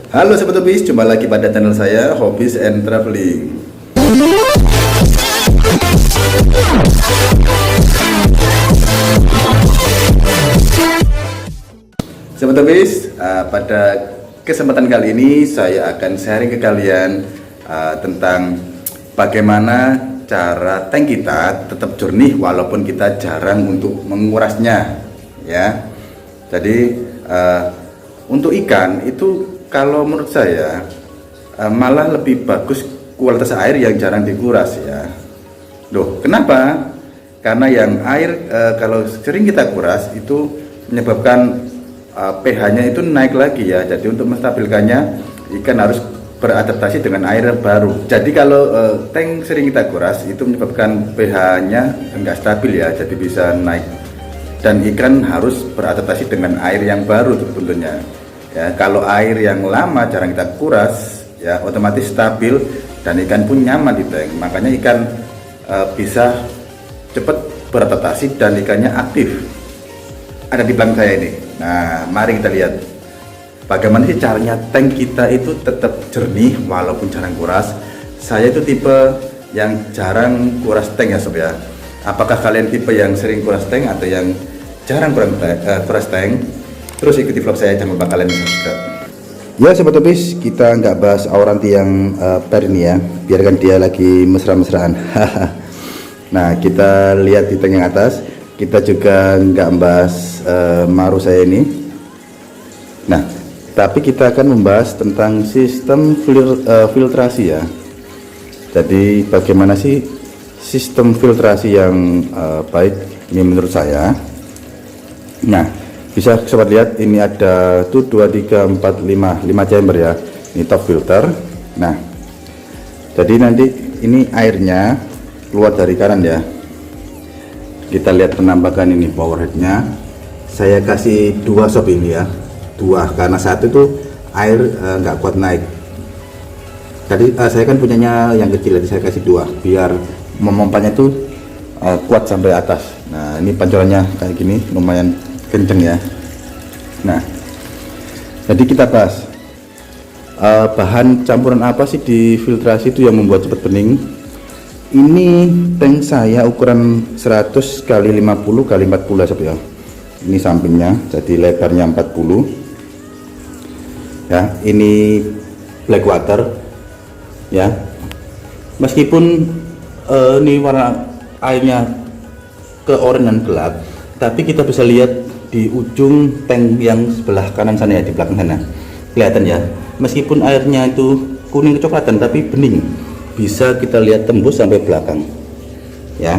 Halo Sobat Hobis, jumpa lagi pada channel saya Hobbies and Traveling. Sobat Hobis, pada kesempatan kali ini saya akan sharing ke kalian tentang bagaimana cara tank kita tetap jernih walaupun kita jarang untuk mengurasnya, ya. Jadi untuk ikan itu kalau menurut saya malah lebih bagus kualitas air yang jarang dikuras, ya. Loh, kenapa? Karena yang air kalau sering kita kuras itu menyebabkan pH-nya itu naik lagi, ya. Jadi untuk menstabilkannya ikan harus beradaptasi dengan air yang baru. Jadi kalau tank sering kita kuras itu menyebabkan pH-nya enggak stabil, ya. Jadi bisa naik. Dan ikan harus beradaptasi dengan air yang baru tentunya. Ya, kalau air yang lama jarang kita kuras, ya otomatis stabil dan ikan pun nyaman di tank. Makanya ikan bisa cepat beradaptasi dan ikannya aktif. Ada di belakang saya ini. Nah, mari kita lihat bagaimana sih caranya tank kita itu tetap jernih walaupun jarang kuras. Saya itu tipe yang jarang kuras tank, ya sob, ya. Apakah kalian tipe yang sering kuras tank atau yang jarang kuras tank? Terus ikuti vlog saya, jangan lupa kalian subscribe. Ya Sobat Hobis, kita nggak bahas Auranti yang per ini, ya. Biarkan dia lagi mesra-mesraan. Nah, kita lihat di tank yang atas. Kita juga nggak membahas Maru saya ini. Nah, tapi kita akan membahas tentang sistem filtrasi, ya. Jadi bagaimana sih sistem filtrasi yang baik ini menurut saya. Nah, bisa sobat lihat ini ada tuh 2, 3, 4, 5 chamber, ya. Ini top filter. Nah, jadi nanti ini airnya keluar dari kanan, ya. Kita lihat penampakan ini power headnya. Saya kasih 2 sob ini, ya, 2 karena satu itu air nggak kuat naik. Tadi saya kan punyanya yang kecil, jadi saya kasih 2 biar memompanya itu kuat sampai atas. Nah, ini pancorannya kayak gini, lumayan kenceng, ya. Nah, jadi kita bahas bahan campuran apa sih di filtrasi itu yang membuat cepat bening. Ini tank saya ukuran 100 x 50 x 40, sob, ya. Ini sampingnya, jadi lebarnya 40, ya. Ini black water, ya. Meskipun ini warna airnya ke oranye dan gelap, tapi kita bisa lihat di ujung tank yang sebelah kanan sana, ya, di belakang sana kelihatan, ya. Meskipun airnya itu kuning kecoklatan tapi bening, bisa kita lihat tembus sampai belakang, ya.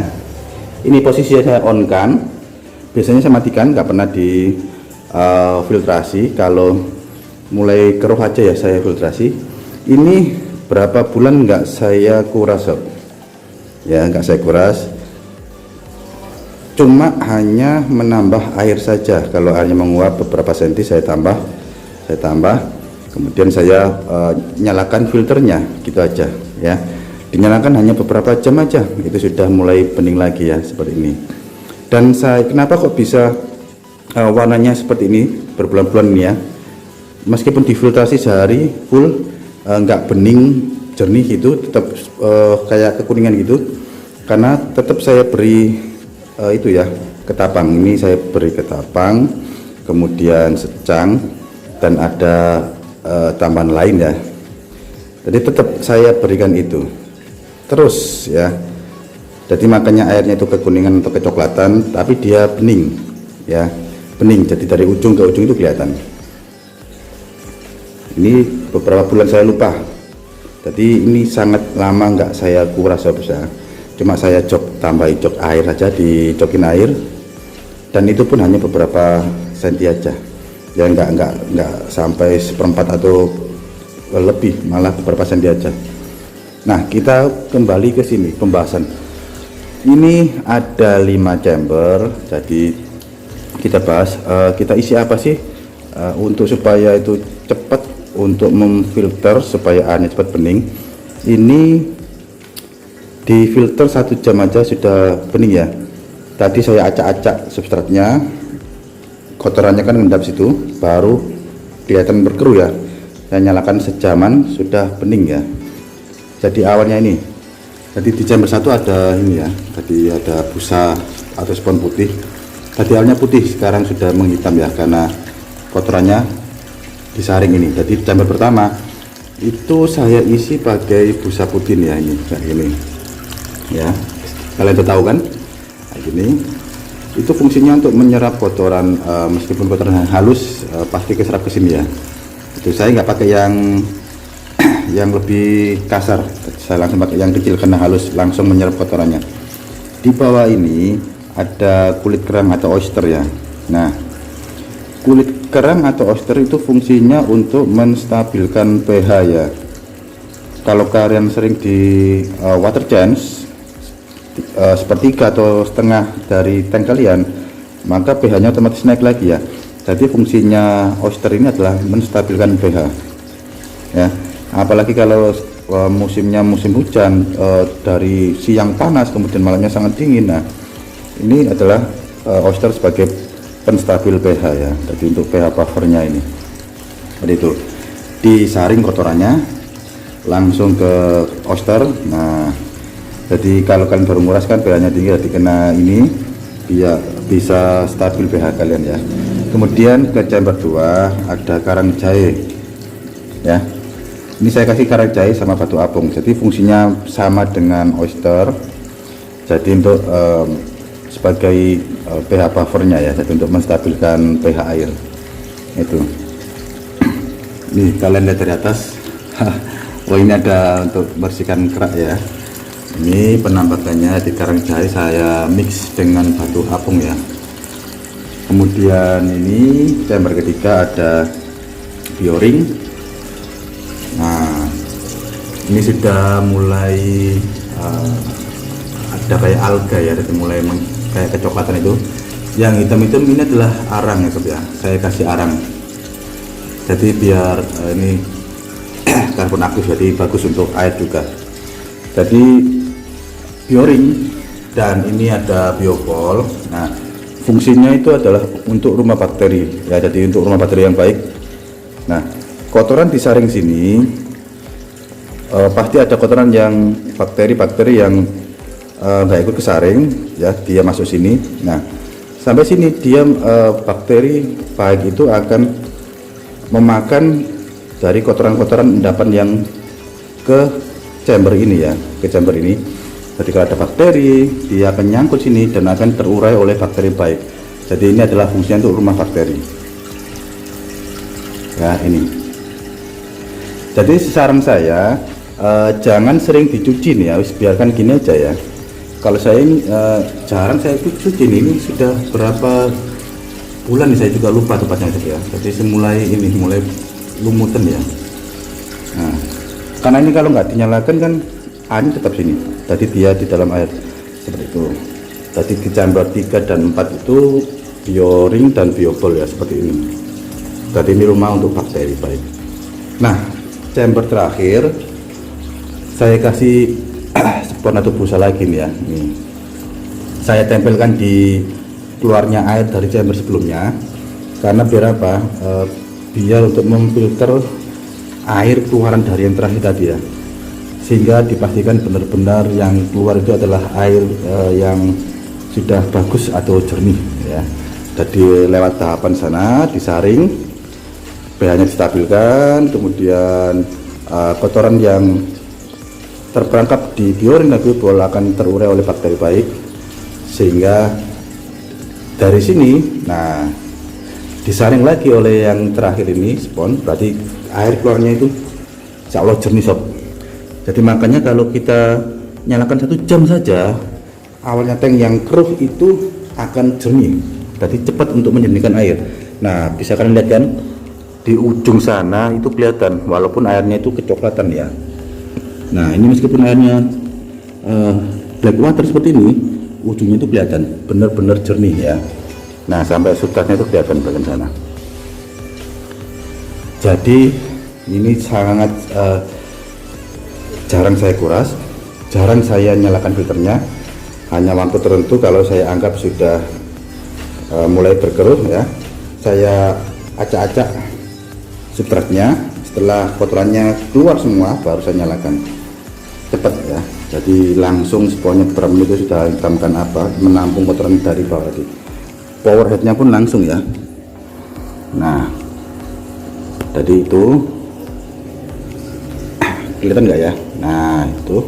Ini posisi saya on kan, biasanya saya matikan, nggak pernah di filtrasi. Kalau mulai keruh aja, ya, saya filtrasi. Ini berapa bulan nggak saya kuras, sob, ya, nggak saya kuras, cuma hanya menambah air saja. Kalau airnya menguap beberapa senti, saya tambah, kemudian saya nyalakan filternya, gitu aja, ya. Dinyalakan hanya beberapa jam aja, itu sudah mulai bening lagi, ya, seperti ini. Dan saya kenapa kok bisa warnanya seperti ini berbulan-bulan ini, ya, meskipun difiltrasi sehari full nggak bening jernih gitu, tetap kayak kekuningan gitu, karena tetap saya beri itu, ya, ketapang. Ini saya beri ketapang, kemudian secang, dan ada tambahan lain, ya. Jadi tetap saya berikan itu terus, ya. Jadi makanya airnya itu kekuningan atau kecoklatan, tapi dia bening, ya, bening. Jadi dari ujung ke ujung itu kelihatan. Ini beberapa bulan saya lupa. Jadi ini sangat lama nggak saya kuras, ya. Cuma saya tambahin jok air saja, dicokin air, dan itu pun hanya beberapa senti aja, ya, nggak sampai seperempat atau lebih, malah beberapa senti aja. Nah, kita kembali ke sini pembahasan. Ini ada 5 chamber, jadi kita bahas kita isi apa sih untuk supaya itu cepat untuk memfilter supaya airnya cepat bening. Ini di filter 1 jam aja sudah bening, ya. Tadi saya acak-acak substratnya, kotorannya kan ngendap situ, baru kelihatan berkeruh, ya. saya nyalakan sejaman sudah bening ya. Jadi awalnya ini, jadi di chamber 1 ada ini ya, tadi ada busa atau spon putih. Tadi awalnya putih, sekarang sudah menghitam ya karena kotorannya disaring ini. Jadi chamber pertama itu saya isi pakai busa putih ya, ini kayak gini ya, kalian udah tahu kan, kayak gini. Itu fungsinya untuk menyerap kotoran, meskipun kotoran halus pasti keserap ke sini ya. Itu saya nggak pakai yang yang lebih kasar, saya langsung pakai yang kecil karena halus langsung menyerap kotorannya. Di bawah ini ada kulit kerang atau oyster ya. Nah, kulit kerang atau oyster itu fungsinya untuk menstabilkan pH ya. Kalau kalian sering di water change sepertiga atau setengah dari tank kalian, maka pH-nya otomatis naik lagi ya. Jadi fungsinya oyster ini adalah menstabilkan pH ya. Apalagi kalau musimnya musim hujan, dari siang panas kemudian malamnya sangat dingin. Nah, ini adalah oyster sebagai penstabil pH ya. Jadi untuk pH buffernya ini, jadi itu disaring kotorannya langsung ke oyster. Nah, jadi kalau kalian baru nguras kan pH-nya tinggi, jadi kena ini dia bisa stabil pH kalian ya. Kemudian ke chamber 2 ada karang jahe ya. Ini saya kasih karang jahe sama batu apung, jadi fungsinya sama dengan oyster. Jadi untuk sebagai pH buffernya ya, jadi untuk menstabilkan pH air itu. Nih kalian lihat dari atas. Wah, ini ada untuk bersihkan kerak ya. Ini penampakannya di karang jahe saya mix dengan batu apung ya. Kemudian ini chamber ketiga ada bioring. Nah, ini sudah mulai ada kayak alga ya, jadi mulai kayak kecoklatan itu. Yang hitam-hitam ini adalah arang ya sob ya. Saya kasih arang. Jadi biar ini karbon aktif, jadi bagus untuk air juga. Jadi bioring dan ini ada biopol. Nah, fungsinya itu adalah untuk rumah bakteri ya, jadi untuk rumah bakteri yang baik. Nah, kotoran disaring sini, pasti ada kotoran yang bakteri-bakteri yang nggak ikut kesaring ya, dia masuk sini. Nah, sampai sini dia bakteri baik itu akan memakan dari kotoran-kotoran endapan yang ke chamber ini ya, ke chamber ini. Jadi kalau ada bakteri, dia akan nyangkut sini dan akan terurai oleh bakteri baik. Jadi ini adalah fungsinya untuk rumah bakteri ya, ini. Jadi saran saya, jangan sering dicuci nih ya, biarkan gini aja ya. Kalau saya ini jarang saya cuci ini sudah berapa bulan nih, saya juga lupa tepatnya ya. Jadi mulai ini mulai lumutan ya. Nah, karena ini kalau nggak dinyalakan kan airnya tetap sini, tadi dia di dalam air seperti itu. Tadi di chamber 3 dan 4 itu bioring dan biobol ya, seperti ini. Jadi ini rumah untuk bakteri baik. Nah, chamber terakhir saya kasih spon atau busa lagi nih ya. Nih, saya tempelkan di keluarnya air dari chamber sebelumnya, karena biar apa? Biar untuk memfilter air keluaran dari yang terakhir tadi ya, sehingga dipastikan benar-benar yang keluar itu adalah air yang sudah bagus atau jernih ya. Jadi lewat tahapan sana disaring, pH-nya distabilkan, kemudian kotoran yang terperangkap di bioring dan biobol akan terurai oleh bakteri baik, sehingga dari sini nah disaring lagi oleh yang terakhir ini spon, berarti air keluarnya itu insya Allah jernih sob. Jadi makanya kalau kita nyalakan 1 jam saja, awalnya tank yang keruh itu akan jernih, jadi cepat untuk menjernihkan air. Nah, bisa kalian lihat kan di ujung sana itu kelihatan, walaupun airnya itu kecoklatan ya. Nah, ini meskipun airnya black water seperti ini, ujungnya itu kelihatan benar-benar jernih ya. Nah, sampai sudahnya itu kelihatan bagian sana. Jadi ini sangat jarang saya kuras, jarang saya nyalakan filternya, hanya waktu tertentu kalau saya anggap sudah mulai berkeruh ya, saya acak-acak substratnya Setelah kotorannya keluar semua baru saya nyalakan. Cepat ya, jadi langsung semuanya beberapa menit itu sudah hitamkan menampung kotoran dari bawah tadi. Power headnya pun langsung ya. Nah, tadi itu kelihatan nggak ya? Nah itu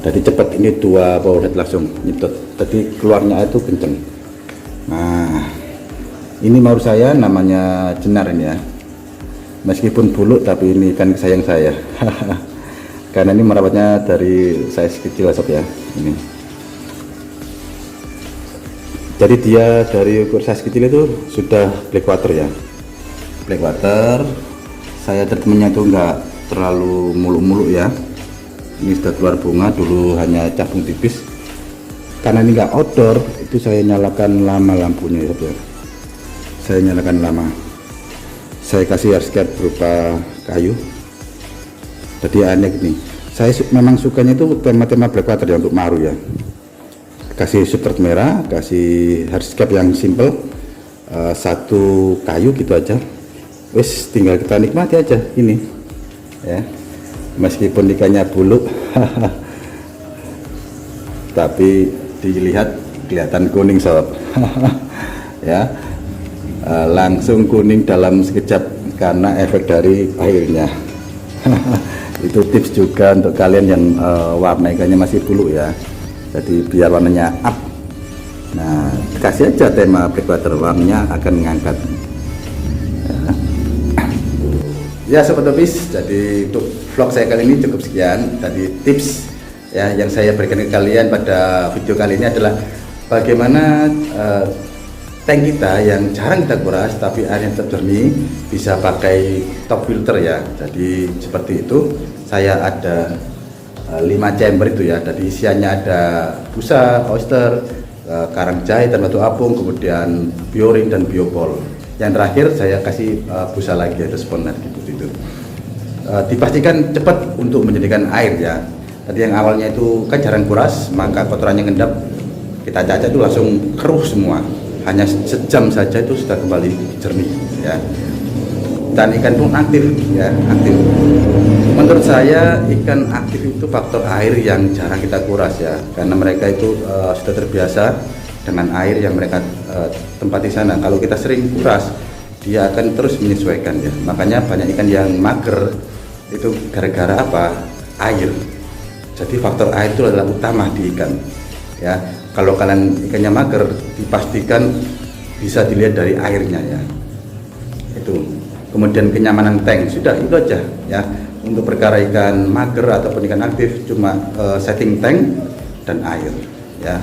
tadi cepat, ini 2 power head langsung nyedot, tadi keluarnya itu kenceng. Nah ini menurut saya namanya jenar ini ya, meskipun buluk tapi ini kan sayang saya karena ini merawatnya dari size kecil sob ya. Ini jadi dia dari ukur size kecil itu sudah black water ya, black water. Saya treatmentnya itu enggak terlalu muluk-muluk ya, ini sudah keluar bunga, dulu hanya cabung tipis. Karena ini enggak outdoor, itu saya nyalakan lama lampunya ya sob ya, saya nyalakan lama. Saya kasih hardscape berupa kayu. Jadi aneh gini, saya memang sukanya itu tema-tema black water ya untuk maru ya. Kasih substrat merah, kasih hardscape yang simple, 1 kayu gitu aja. Wes tinggal kita nikmati aja ini ya. Meskipun ikannya buluk tapi dilihat kelihatan kuning sob ya. Langsung kuning dalam sekejap karena efek dari airnya itu tips juga untuk kalian yang warna ikannya masih buluk ya, jadi biar warnanya up. Nah kasih aja tema black water, warnanya akan mengangkat ya sobat Topis. Jadi untuk vlog saya kali ini cukup sekian. Tadi tips ya yang saya berikan ke kalian pada video kali ini adalah bagaimana tank kita yang jarang kita kuras tapi airnya tetap jernih bisa pakai top filter ya. Jadi seperti itu. Saya ada 5 chamber itu ya. Jadi isiannya ada busa, oyster, karang jahe dan batu apung, kemudian bioring dan biopol. Yang terakhir saya kasih busa lagi, ada spawner gitu itu. Dipastikan cepat untuk menjadikan air ya. Tadi yang awalnya itu kan jarang kuras, maka kotorannya ngendap, kita caca itu langsung keruh semua. Hanya sejam saja itu sudah kembali jernih ya. Dan ikan pun aktif ya, aktif. Menurut saya ikan aktif itu faktor air yang jarang kita kuras ya, karena mereka itu sudah terbiasa dengan air yang mereka tempati sana. Kalau kita sering kuras, dia akan terus menyesuaikan ya. Makanya banyak ikan yang mager itu gara-gara apa? Air. Jadi faktor air itu adalah utama di ikan ya. Kalau kalian ikannya mager, dipastikan bisa dilihat dari airnya ya. Itu. Kemudian kenyamanan tank, sudah itu aja ya. Untuk perkara ikan mager ataupun ikan aktif cuma setting tank dan air ya.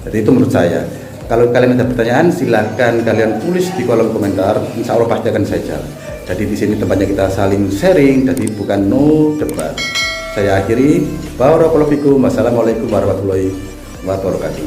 Jadi itu menurut saya. Kalau kalian ada pertanyaan silahkan kalian tulis di kolom komentar, insya Allah pasti akan saya jawab. Jadi di sini tempatnya kita saling sharing, jadi bukan no debat. Saya akhiri. Barakallahu fikum. Wassalamualaikum warahmatullahi wabarakatuh.